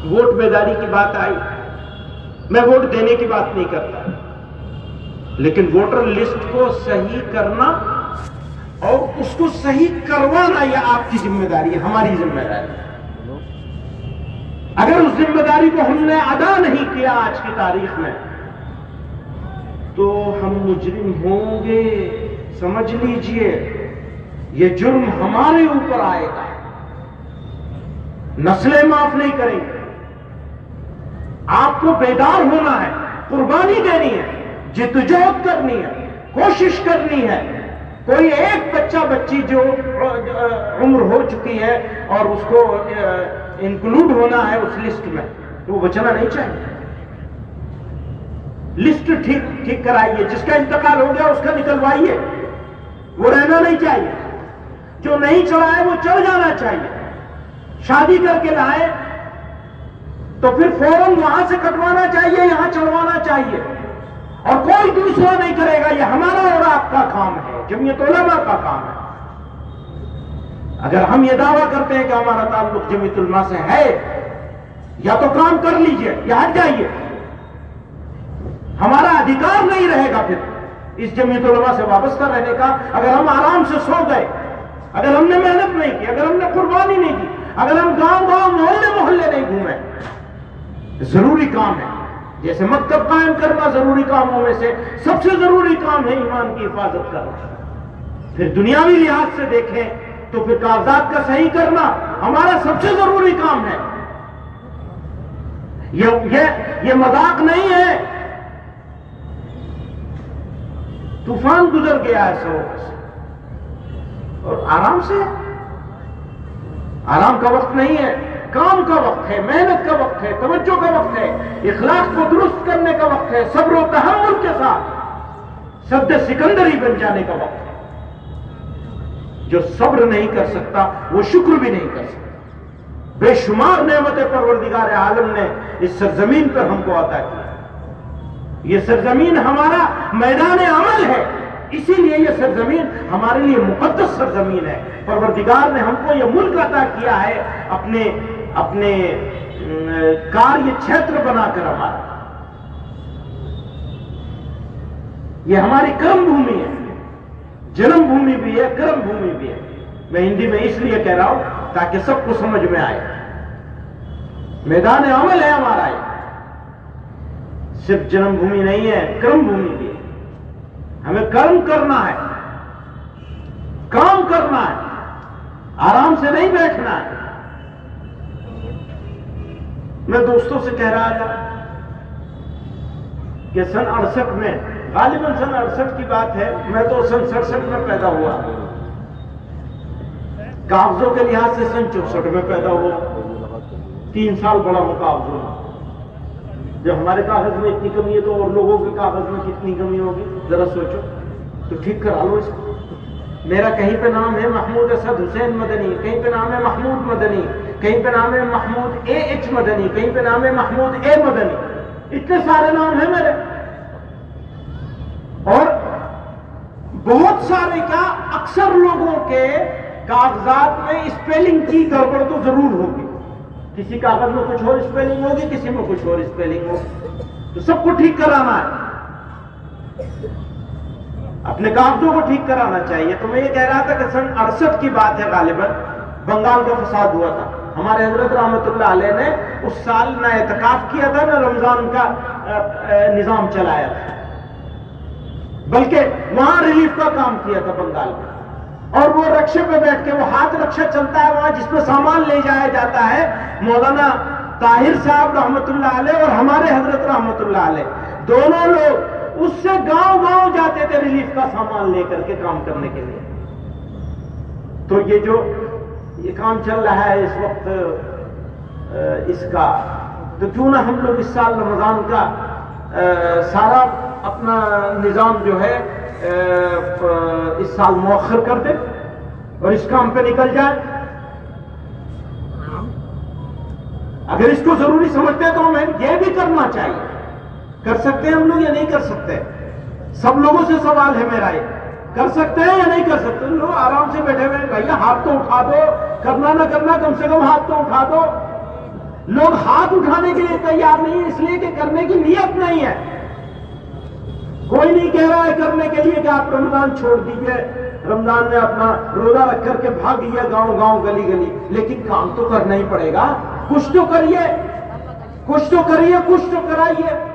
Vote بیداری کی بات آئی، میں ووٹ دینے کی بات نہیں کرتا، لیکن ووٹر لسٹ کو صحیح کرنا اور اس کو صحیح کروانا یہ آپ کی ذمہ داری ہے، ہماری ذمہ داری ہے۔ اگر اس ذمہ داری کو ہم نے ادا نہیں کیا آج کی تاریخ میں تو ہم مجرم ہوں گے، سمجھ لیجئے یہ جرم ہمارے اوپر آئے گا، نسلیں معاف نہیں کریں گے۔ آپ کو بیدار ہونا ہے، قربانی دینی ہے، جدوجہد کرنی ہے، کوشش کرنی ہے۔ کوئی ایک بچہ بچی جو عمر ہو چکی ہے اور اس کو انکلوڈ ہونا ہے اس لسٹ میں، تو وہ بچنا نہیں چاہیے۔ لسٹ ٹھیک کرائیے، جس کا انتقال ہو گیا اس کا نکلوائیے، وہ رہنا نہیں چاہیے۔ جو نہیں چڑھا ہے وہ چڑھ جانا چاہیے۔ شادی کر کے لائے تو پھر فوراً وہاں سے کٹوانا چاہیے، یہاں چڑھوانا چاہیے، اور کوئی دوسرا نہیں کرے گا۔ یہ ہمارا اور آپ کا کام ہے، جمعیت علماء کا کام ہے۔ اگر ہم یہ دعویٰ کرتے ہیں کہ ہمارا تعلق جمعیت علماء سے ہے، یا تو کام کر لیجئے یا ہٹ جائیے۔ ہمارا ادھیکار نہیں رہے گا پھر اس جمعیت علماء سے وابستہ رہنے کا۔ اگر ہم آرام سے سو گئے، اگر ہم نے محنت نہیں کی، اگر ہم نے قربانی نہیں کی، اگر ہم گاؤں محلے نہیں گھومے۔ ضروری کام ہے، جیسے مکتب قائم کرنا ضروری کاموں میں سے سب سے ضروری کام ہے ایمان کی حفاظت کرنا۔ پھر دنیاوی لحاظ سے دیکھیں تو پھر کاغذات کا صحیح کرنا ہمارا سب سے ضروری کام ہے۔ یہ مذاق نہیں ہے۔ طوفان گزر گیا ہے سروور سے، اور آرام سے، آرام کا وقت نہیں ہے، کام کا وقت ہے، محنت کا وقت ہے، توجہ کا وقت ہے، اخلاق کو درست کرنے کا وقت ہے، صبر و تحمل کے ساتھ سد سکندری بن جانے کا وقت ہے۔ جو صبر نہیں کر سکتا وہ شکر بھی نہیں کر سکتا۔ بے شمار نعمتیں پروردگار عالم نے اس سرزمین پر ہم کو عطا کی۔ یہ سرزمین ہمارا میدان عمل ہے، اسی لیے یہ سرزمین ہمارے لیے مقدس سرزمین ہے۔ پروردگار نے ہم کو یہ ملک عطا کیا ہے اپنے کاریہ چھیتر بنا کر ہمارا۔ یہ ہماری کرم بھومی ہے، جنم بھومی بھی ہے، کرم بھومی بھی ہے۔ میں ہندی میں اس لیے کہہ رہا ہوں تاکہ سب کو سمجھ میں آئے۔ میدان عمل ہے ہمارا، یہ صرف جنم بھومی نہیں ہے، کرم بھومی بھی ہے۔ ہمیں کرم کرنا ہے، کام کرنا ہے، آرام سے نہیں بیٹھنا ہے۔ میں دوستوں سے کہہ رہا تھا کہ سن 68 میں، غالباً سن 68 کی بات ہے، میں تو سن 67 میں پیدا ہوا، کاغذوں کے لحاظ سے سن 64 میں پیدا ہوا، 3 سال بڑا ہوں کاغذوں میں۔ جب ہمارے کاغذ میں اتنی کمی ہے تو اور لوگوں کے کاغذ میں کتنی کمی ہوگی، ذرا سوچو تو ٹھیک کرا لو اس کو۔ میرا کہیں پہ نام ہے محمود اسد حسین مدنی، کہیں پہ نام ہے محمود مدنی، کہیں پہ نام ہے محمود ایچ مدنی، کہیں پہ نام ہے محمود اے مدنی، اتنے سارے نام ہیں میرے۔ اور بہت سارے کیا، اکثر لوگوں کے کاغذات میں اسپیلنگ کی گڑبڑ تو ضرور ہوگی، کسی کاغذ میں کچھ اور اسپیلنگ ہوگی، کسی میں کچھ اور اسپیلنگ ہوگی، تو سب کو ٹھیک کرانا ہے، اپنے کاغذوں کو ٹھیک کرانا چاہیے۔ تو میں یہ کہہ رہا تھا کہ سن 68 کی بات ہے، غالباً بنگال کا فساد ہوا تھا۔ ہمارے حضرت رحمت اللہ علیہ نے اس سال نہ اعتکاف کیا تھا، نہ رمضان کا نظام چلایا تھا، بلکہ وہاں ریلیف کا کام کیا تھا بنگال میں۔ اور وہ رکشے پہ بیٹھ کے، وہ ہاتھ رکشہ چلتا ہے وہاں جس پہ سامان لے جایا جاتا ہے، مولانا طاہر صاحب رحمت اللہ علیہ اور ہمارے حضرت رحمت اللہ علیہ دونوں لوگ اس سے گاؤں جاتے تھے ریلیف کا سامان لے کر کے کام کرنے کے لیے۔ تو یہ کام چل رہا ہے اس وقت اس کا، تو کیوں نہ ہم لوگ اس سال رمضان کا سارا اپنا نظام جو ہے اس سال مؤخر کر دیں اور اس کام پہ نکل جائے۔ اگر اس کو ضروری سمجھتے ہیں تو ہمیں یہ بھی کرنا چاہیے۔ کر سکتے ہیں ہم لوگ یا نہیں کر سکتے؟ سب لوگوں سے سوال ہے میرا، یہ کر سکتے ہیں یا نہیں کر سکتے؟ لوگ آرام سے بیٹھے ہوئے، بھیا ہاتھ تو اٹھا دو، کرنا نہ کرنا کم سے کم ہاتھ تو اٹھا دو۔ لوگ ہاتھ اٹھانے کے لیے تیار نہیں اس لیے کہ کرنے کی نیت نہیں ہے. کوئی نہیں کہہ رہا ہے کرنے کے لیے کہ آپ رمضان چھوڑ دیجئے، رمضان میں اپنا روزہ رکھ کر کے بھاگ لیا گاؤں گاؤں گلی گلی، لیکن کام تو کرنا ہی پڑے گا. کچھ تو کریے، کچھ تو کریے، کچھ تو کرائیے.